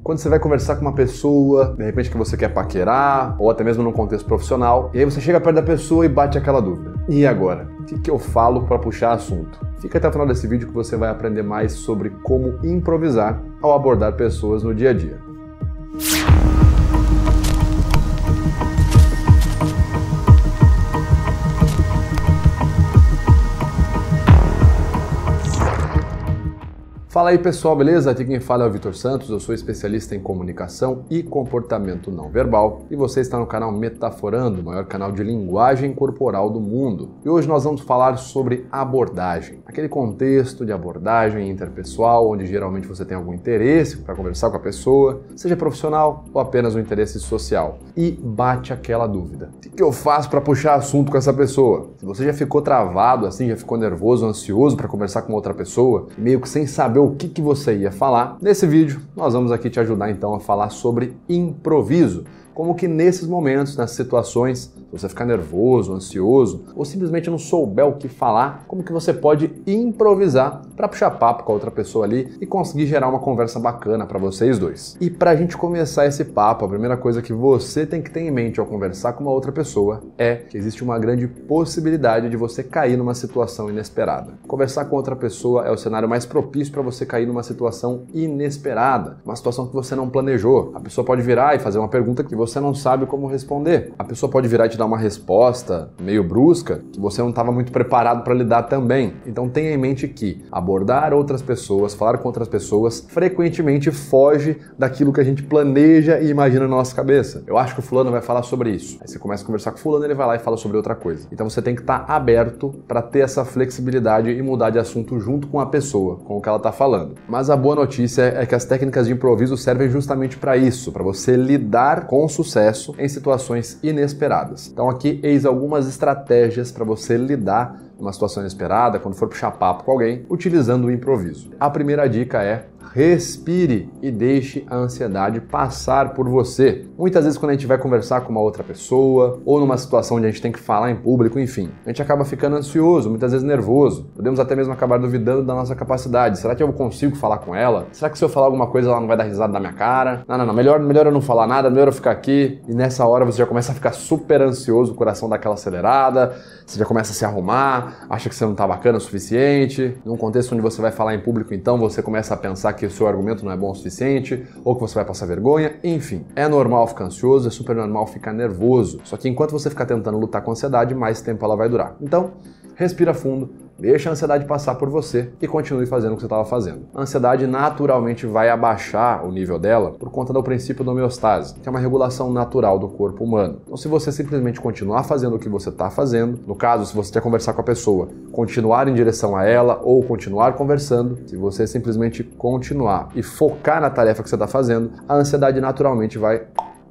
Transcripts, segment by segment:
Quando você vai conversar com uma pessoa, de repente que você quer paquerar, ou até mesmo num contexto profissional, e aí você chega perto da pessoa e bate aquela dúvida. E agora? O que eu falo para puxar assunto? Fica até o final desse vídeo que você vai aprender mais sobre como improvisar ao abordar pessoas no dia a dia. Fala aí pessoal, beleza? Aqui quem fala é o Vitor Santos, eu sou especialista em comunicação e comportamento não verbal e você está no canal Metaforando, o maior canal de linguagem corporal do mundo. E hoje nós vamos falar sobre abordagem, aquele contexto de abordagem interpessoal onde geralmente você tem algum interesse para conversar com a pessoa, seja profissional ou apenas um interesse social. E bate aquela dúvida: o que eu faço para puxar assunto com essa pessoa? Se você já ficou travado assim, já ficou nervoso, ansioso para conversar com outra pessoa, meio que sem saber o que você ia falar, nesse vídeo nós vamos aqui te ajudar então a falar sobre improviso. Como que nesses momentos, nessas situações, se você ficar nervoso, ansioso, ou simplesmente não souber o que falar, como que você pode improvisar para puxar papo com a outra pessoa ali e conseguir gerar uma conversa bacana para vocês dois. E para a gente começar esse papo, a primeira coisa que você tem que ter em mente ao conversar com uma outra pessoa é que existe uma grande possibilidade de você cair numa situação inesperada. Conversar com outra pessoa é o cenário mais propício para você cair numa situação inesperada, uma situação que você não planejou. A pessoa pode virar e fazer uma pergunta que você não sabe como responder. A pessoa pode virar e te dar uma resposta meio brusca que você não estava muito preparado para lidar também. Então tenha em mente que abordar outras pessoas, falar com outras pessoas, frequentemente foge daquilo que a gente planeja e imagina na nossa cabeça. Eu acho que o fulano vai falar sobre isso. Aí você começa a conversar com o fulano, ele vai lá e fala sobre outra coisa. Então você tem que estar aberto para ter essa flexibilidade e mudar de assunto junto com a pessoa, com o que ela está falando. Mas a boa notícia é que as técnicas de improviso servem justamente para isso, para você lidar com sucesso em situações inesperadas. Então aqui eis algumas estratégias para você lidar numa situação inesperada, quando for puxar papo com alguém, utilizando o improviso. A primeira dica é: respire e deixe a ansiedade passar por você. Muitas vezes quando a gente vai conversar com uma outra pessoa ou numa situação onde a gente tem que falar em público, enfim, a gente acaba ficando ansioso, muitas vezes nervoso. Podemos até mesmo acabar duvidando da nossa capacidade. Será que eu consigo falar com ela? Será que se eu falar alguma coisa ela não vai dar risada na minha cara? Não, melhor eu não falar nada, melhor eu ficar aqui. E nessa hora você já começa a ficar super ansioso, o coração dá aquela acelerada, você já começa a se arrumar, acha que você não tá bacana o suficiente. Num contexto onde você vai falar em público, então você começa a pensar que o seu argumento não é bom o suficiente, ou que você vai passar vergonha, enfim. É normal ficar ansioso, é super normal ficar nervoso. Só que enquanto você ficar tentando lutar com a ansiedade, mais tempo ela vai durar. Então, respira fundo, deixa a ansiedade passar por você e continue fazendo o que você estava fazendo. A ansiedade naturalmente vai abaixar o nível dela por conta do princípio da homeostase, que é uma regulação natural do corpo humano. Então, se você simplesmente continuar fazendo o que você está fazendo, no caso, se você quer conversar com a pessoa, continuar em direção a ela ou continuar conversando, se você simplesmente continuar e focar na tarefa que você está fazendo, a ansiedade naturalmente vai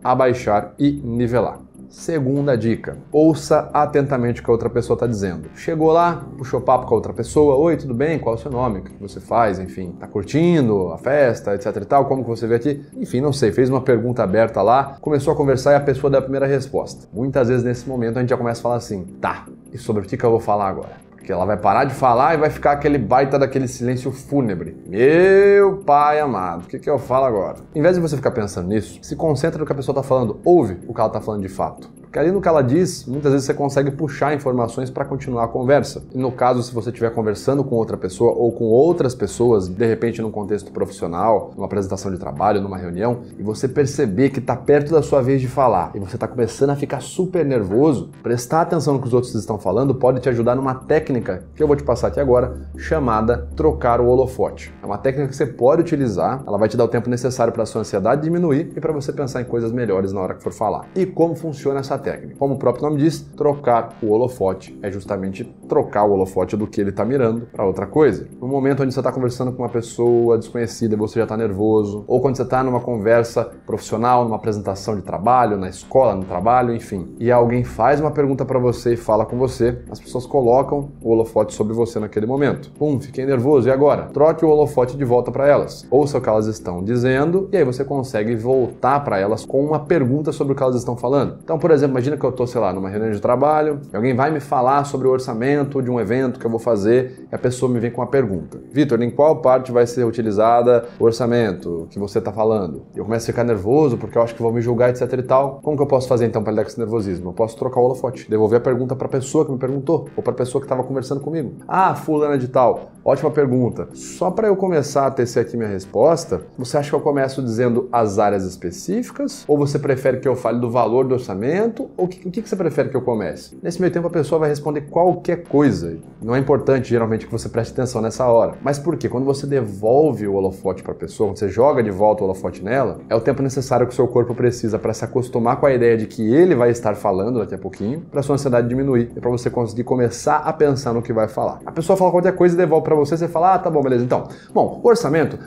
abaixar e nivelar. Segunda dica: ouça atentamente o que a outra pessoa está dizendo. Chegou lá, puxou papo com a outra pessoa: oi, tudo bem? Qual é o seu nome? O que você faz? Enfim, tá curtindo a festa, etc e tal? Como que você veio aqui? Enfim, não sei, fez uma pergunta aberta lá, começou a conversar e a pessoa deu a primeira resposta. Muitas vezes nesse momento a gente já começa a falar assim: tá, e sobre o que eu vou falar agora? Porque ela vai parar de falar e vai ficar aquele baita daquele silêncio fúnebre. Meu pai amado, o que eu falo agora? Em vez de você ficar pensando nisso, se concentra no que a pessoa está falando, ouve o que ela está falando de fato. Porque ali no que ela diz, muitas vezes você consegue puxar informações para continuar a conversa. E no caso, se você estiver conversando com outra pessoa ou com outras pessoas, de repente num contexto profissional, numa apresentação de trabalho, numa reunião, e você perceber que está perto da sua vez de falar e você está começando a ficar super nervoso, prestar atenção no que os outros estão falando pode te ajudar numa técnica que eu vou te passar aqui agora, chamada trocar o holofote. É uma técnica que você pode utilizar, ela vai te dar o tempo necessário para a sua ansiedade diminuir e para você pensar em coisas melhores na hora que for falar. E como funciona essa técnica? Como o próprio nome diz, trocar o holofote é justamente trocar o holofote do que ele está mirando para outra coisa. No momento onde você está conversando com uma pessoa desconhecida e você já está nervoso, ou quando você está numa conversa profissional, numa apresentação de trabalho, na escola, no trabalho, enfim, e alguém faz uma pergunta para você e fala com você, as pessoas colocam o holofote sobre você naquele momento. Fiquei nervoso, e agora? Troque o holofote de volta para elas. Ouça o que elas estão dizendo e aí você consegue voltar para elas com uma pergunta sobre o que elas estão falando. Então, por exemplo, exemplo, imagina que eu tô, sei lá, numa reunião de trabalho, e alguém vai me falar sobre o orçamento de um evento que eu vou fazer, e a pessoa me vem com uma pergunta. Vitor, em qual parte vai ser utilizada o orçamento que você tá falando? Eu começo a ficar nervoso, porque eu acho que vão me julgar, etc e tal. Como que eu posso fazer então para lidar com esse nervosismo? Eu posso trocar o holofote, devolver a pergunta para a pessoa que me perguntou, ou para a pessoa que estava conversando comigo. Ah, fulana de tal, ótima pergunta. Só para eu começar a tecer aqui minha resposta, você acha que eu começo dizendo as áreas específicas? Ou você prefere que eu fale do valor do orçamento? Ou o que você prefere que eu comece? Nesse meio tempo a pessoa vai responder qualquer coisa. Não é importante geralmente que você preste atenção nessa hora. Mas por quê? Quando você devolve o holofote para a pessoa, quando você joga de volta o holofote nela, é o tempo necessário que o seu corpo precisa para se acostumar com a ideia de que ele vai estar falando daqui a pouquinho, para sua ansiedade diminuir e para você conseguir começar a pensar no que vai falar. A pessoa fala qualquer coisa e devolve para você fala, ah, tá bom, beleza, então. Bom, orçamento,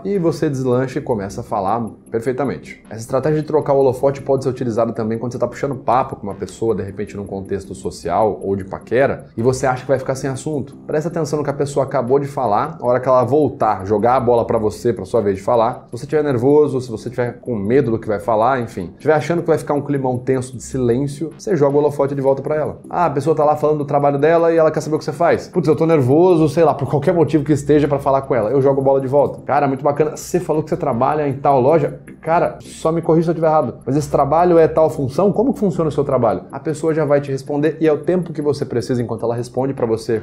e você deslancha e começa a falar perfeitamente. Essa estratégia de trocar o holofote pode ser utilizada também quando você está puxando papo com uma pessoa, de repente num contexto social ou de paquera, e você acha que vai ficar sem assunto. Presta atenção no que a pessoa acabou de falar, a hora que ela voltar, jogar a bola para você, para sua vez de falar. Se você estiver nervoso, se você estiver com medo do que vai falar, enfim, estiver achando que vai ficar um climão tenso de silêncio, você joga o holofote de volta para ela. Ah, a pessoa tá lá falando do trabalho dela e ela quer saber o que você faz. Putz, eu tô nervoso, sei lá, por qualquer motivo que esteja para falar com ela. Eu jogo a bola de volta. Cara, muito bacana. Você falou que você trabalha em tal loja? Cara, só me corrija se eu estiver errado. Mas esse trabalho é tal função? Como que funciona o seu trabalho? A pessoa já vai te responder e é o tempo que você precisa enquanto ela responde para você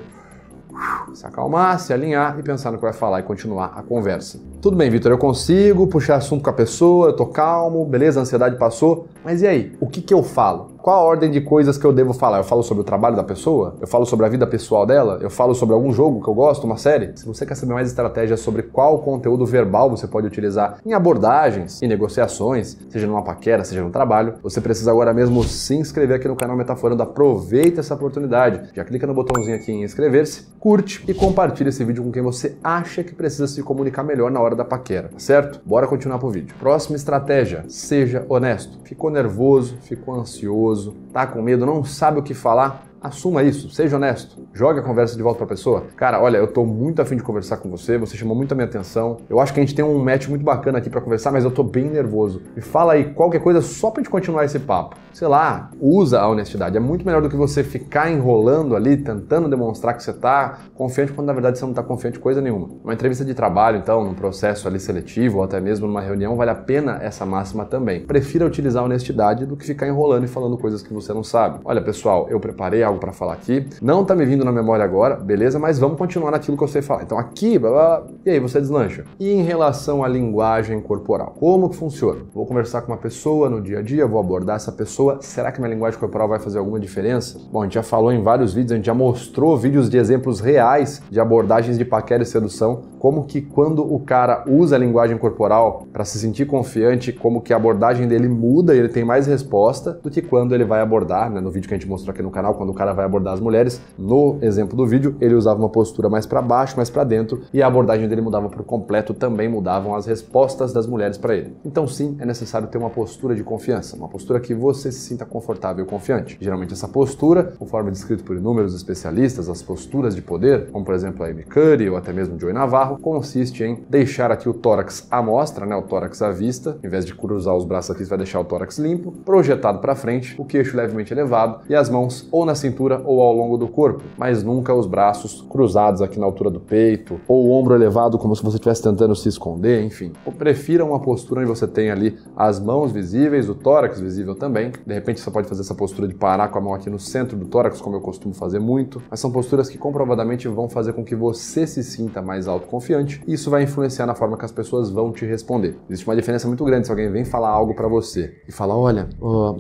se acalmar, se alinhar e pensar no que vai falar e continuar a conversa. Tudo bem, Vitor, eu consigo puxar assunto com a pessoa, eu tô calmo, beleza, a ansiedade passou, mas e aí? O que eu falo? Qual a ordem de coisas que eu devo falar? Eu falo sobre o trabalho da pessoa? Eu falo sobre a vida pessoal dela? Eu falo sobre algum jogo que eu gosto, uma série? Se você quer saber mais estratégias sobre qual conteúdo verbal você pode utilizar em abordagens, em negociações, seja numa paquera, seja no trabalho, você precisa agora mesmo se inscrever aqui no canal Metaforando. Aproveita essa oportunidade. Já clica no botãozinho aqui em inscrever-se, curte e compartilha esse vídeo com quem você acha que precisa se comunicar melhor na hora da paquera, tá certo? Bora continuar pro vídeo. Próxima estratégia, seja honesto. Ficou nervoso, ficou ansioso, tá com medo, não sabe o que falar? Assuma isso, seja honesto, jogue a conversa de volta pra pessoa. Cara, olha, eu tô muito afim de conversar com você chamou muito a minha atenção. Eu acho que a gente tem um match muito bacana aqui pra conversar, mas eu tô bem nervoso. Me fala aí qualquer coisa só pra gente continuar esse papo. Sei lá, usa a honestidade. É muito melhor do que você ficar enrolando ali, tentando demonstrar que você tá confiante, quando na verdade você não tá confiante em coisa nenhuma. Uma entrevista de trabalho, então, num processo ali seletivo, ou até mesmo numa reunião, vale a pena essa máxima também. Prefira utilizar a honestidade do que ficar enrolando e falando coisas que você não sabe. Olha, pessoal, eu preparei algo para falar aqui, não tá me vindo na memória agora, beleza, mas vamos continuar naquilo que eu sei falar. Então aqui, blá, blá, e aí você deslancha. E em relação à linguagem corporal, como que funciona? Vou conversar com uma pessoa no dia a dia, vou abordar essa pessoa, será que minha linguagem corporal vai fazer alguma diferença? Bom, a gente já falou em vários vídeos, a gente já mostrou vídeos de exemplos reais de abordagens de paquera e sedução, como que quando o cara usa a linguagem corporal para se sentir confiante, como que a abordagem dele muda e ele tem mais resposta do que quando ele vai abordar, né, no vídeo que a gente mostrou aqui no canal, quando o cara vai abordar as mulheres, no exemplo do vídeo, ele usava uma postura mais para baixo, mais para dentro, e a abordagem dele mudava por completo, também mudavam as respostas das mulheres para ele. Então sim, é necessário ter uma postura de confiança, uma postura que você se sinta confortável e confiante. Geralmente essa postura, conforme descrito por inúmeros especialistas, as posturas de poder, como por exemplo a Amy Cuddy ou até mesmo Joey Navarro, consiste em deixar aqui o tórax à mostra, né, o tórax à vista, em vez de cruzar os braços aqui, você vai deixar o tórax limpo, projetado para frente, o queixo levemente elevado e as mãos ou na cintura ou ao longo do corpo, mas nunca os braços cruzados aqui na altura do peito, ou o ombro elevado como se você estivesse tentando se esconder, enfim. Ou prefira uma postura onde você tem ali as mãos visíveis, o tórax visível também. De repente você pode fazer essa postura de parar com a mão aqui no centro do tórax, como eu costumo fazer muito, mas são posturas que comprovadamente vão fazer com que você se sinta mais autoconfiante e isso vai influenciar na forma que as pessoas vão te responder. Existe uma diferença muito grande se alguém vem falar algo pra você e fala, olha,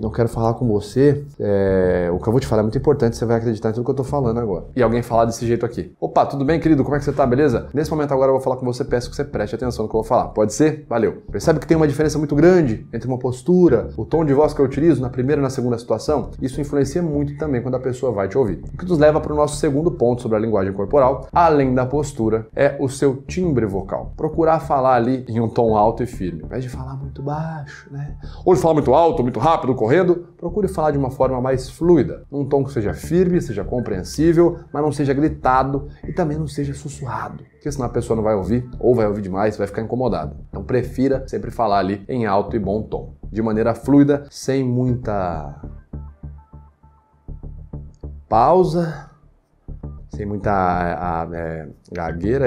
eu quero falar com você, o que eu vou te falar é muito importante, você vai acreditar em tudo que eu tô falando agora. E alguém falar desse jeito aqui. Opa, tudo bem, querido? Como é que você tá? Beleza? Nesse momento agora eu vou falar com você, peço que você preste atenção no que eu vou falar. Pode ser? Valeu. Percebe que tem uma diferença muito grande entre uma postura, o tom de voz que eu utilizo na primeira e na segunda situação? Isso influencia muito também quando a pessoa vai te ouvir. O que nos leva para o nosso segundo ponto sobre a linguagem corporal, além da postura, é o seu timbre vocal. Procurar falar ali em um tom alto e firme. Ao invés de falar muito baixo, né? Ou de falar muito alto, muito rápido, correndo, procure falar de uma forma mais fluida, num tom que seja seja firme, seja compreensível, mas não seja gritado e também não seja sussurrado, porque senão a pessoa não vai ouvir ou vai ouvir demais, vai ficar incomodada. Então prefira sempre falar ali em alto e bom tom, de maneira fluida, sem muita pausa, sem muita gagueira,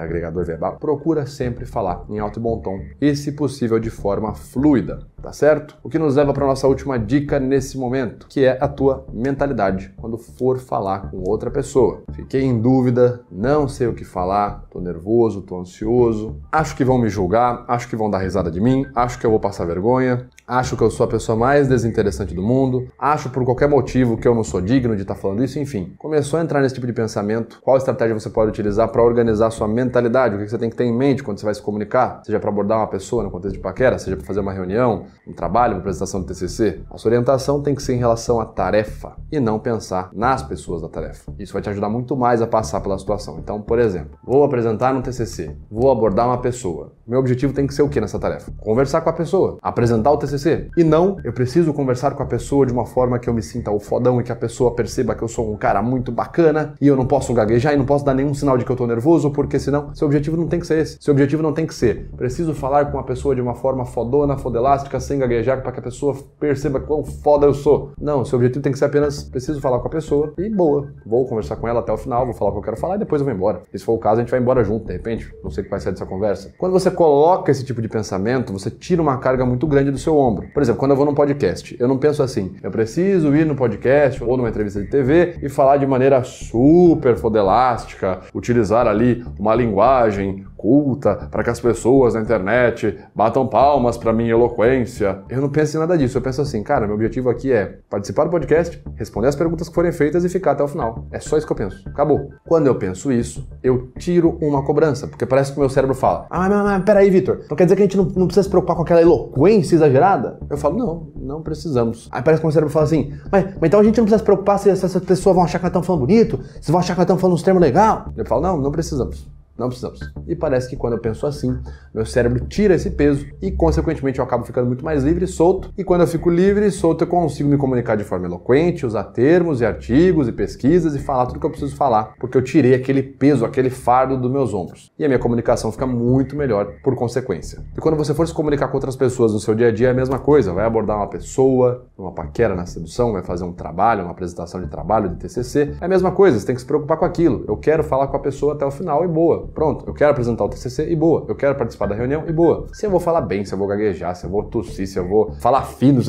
agregador verbal. Procura sempre falar em alto e bom tom e, se possível, de forma fluida, tá certo? O que nos leva para a nossa última dica nesse momento, que é a tua mentalidade quando for falar com outra pessoa. Fiquei em dúvida, não sei o que falar, tô nervoso, tô ansioso, acho que vão me julgar, acho que vão dar risada de mim, acho que eu vou passar vergonha, acho que eu sou a pessoa mais desinteressante do mundo, acho por qualquer motivo que eu não sou digno de estar falando isso, enfim. Começou a entrar nesse tipo de pensamento, qual estratégia você pode utilizar para organizar a sua mentalidade, o que você tem que ter em mente quando você vai se comunicar, seja para abordar uma pessoa no contexto de paquera, seja para fazer uma reunião, um trabalho, uma apresentação do TCC. A sua orientação tem que ser em relação à tarefa e não pensar nas pessoas da tarefa. Isso vai te ajudar muito mais a passar pela situação. Então, por exemplo, vou apresentar no TCC, vou abordar uma pessoa. Meu objetivo tem que ser o que nessa tarefa? Conversar com a pessoa, apresentar o TCC. E não, eu preciso conversar com a pessoa de uma forma que eu me sinta o fodão e que a pessoa perceba que eu sou um cara muito bacana e eu não posso gaguejar e não posso dar nenhum sinal de que eu tô nervoso, porque senão seu objetivo não tem que ser esse. Seu objetivo não tem que ser, preciso falar com a pessoa de uma forma fodona, fodelástica, sem gaguejar, para que a pessoa perceba quão foda eu sou. Não, seu objetivo tem que ser apenas, preciso falar com a pessoa e boa. Vou conversar com ela até o final, vou falar o que eu quero falar e depois eu vou embora. Se for o caso, a gente vai embora junto, de repente. Não sei o que vai sair dessa conversa. Quando você coloca esse tipo de pensamento, você tira uma carga muito grande do seu ombro. Por exemplo, quando eu vou num podcast, eu não penso assim, eu preciso ir no podcast ou numa entrevista de TV e falar de maneira super fodelástica, utilizar ali uma linguagem culta para que as pessoas na internet batam palmas para minha eloquência. Eu não penso em nada disso, eu penso assim, cara, meu objetivo aqui é participar do podcast, responder as perguntas que forem feitas e ficar até o final. É só isso que eu penso. Acabou. Quando eu penso isso, eu tiro uma cobrança, porque parece que o meu cérebro fala, mas peraí, Vitor, então quer dizer que a gente não precisa se preocupar com aquela eloquência exagerada? Eu falo, não precisamos. Aí parece que o meu cérebro fala assim, mas então a gente não precisa se preocupar se essas pessoas vão achar que nós estamos falando bonito, se vão achar que nós estamos falando uns termos legais. Eu falo, não precisamos. Não precisamos. E parece que quando eu penso assim, meu cérebro tira esse peso e, consequentemente, eu acabo ficando muito mais livre e solto. E quando eu fico livre e solto, eu consigo me comunicar de forma eloquente, usar termos e artigos e pesquisas e falar tudo que eu preciso falar, porque eu tirei aquele peso, aquele fardo dos meus ombros. E a minha comunicação fica muito melhor por consequência. E quando você for se comunicar com outras pessoas no seu dia a dia, é a mesma coisa. Vai abordar uma pessoa, uma paquera na sedução, vai fazer um trabalho, uma apresentação de trabalho, de TCC. É a mesma coisa, você tem que se preocupar com aquilo. Eu quero falar com a pessoa até o final e boa. Pronto, eu quero apresentar o TCC e boa. Eu quero participar da reunião e boa. Se eu vou falar bem, se eu vou gaguejar, se eu vou tossir, se eu vou falar fino,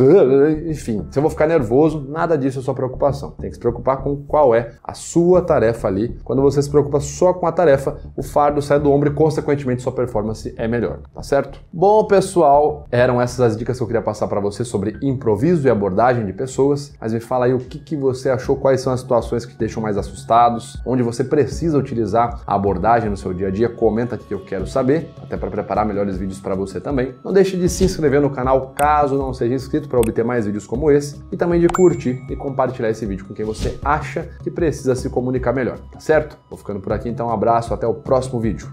enfim, se eu vou ficar nervoso, nada disso é sua preocupação. Tem que se preocupar com qual é a sua tarefa ali. Quando você se preocupa só com a tarefa, o fardo sai do ombro e, consequentemente, sua performance é melhor, tá certo? Bom, pessoal, eram essas as dicas que eu queria passar para você sobre improviso e abordagem de pessoas, mas me fala aí o que você achou, quais são as situações que te deixam mais assustados, onde você precisa utilizar a abordagem no seu dia a dia. Comenta aqui que eu quero saber, até para preparar melhores vídeos para você também. Não deixe de se inscrever no canal caso não seja inscrito para obter mais vídeos como esse e também de curtir e compartilhar esse vídeo com quem você acha que precisa se comunicar melhor, tá certo? Vou ficando por aqui, então um abraço, até o próximo vídeo.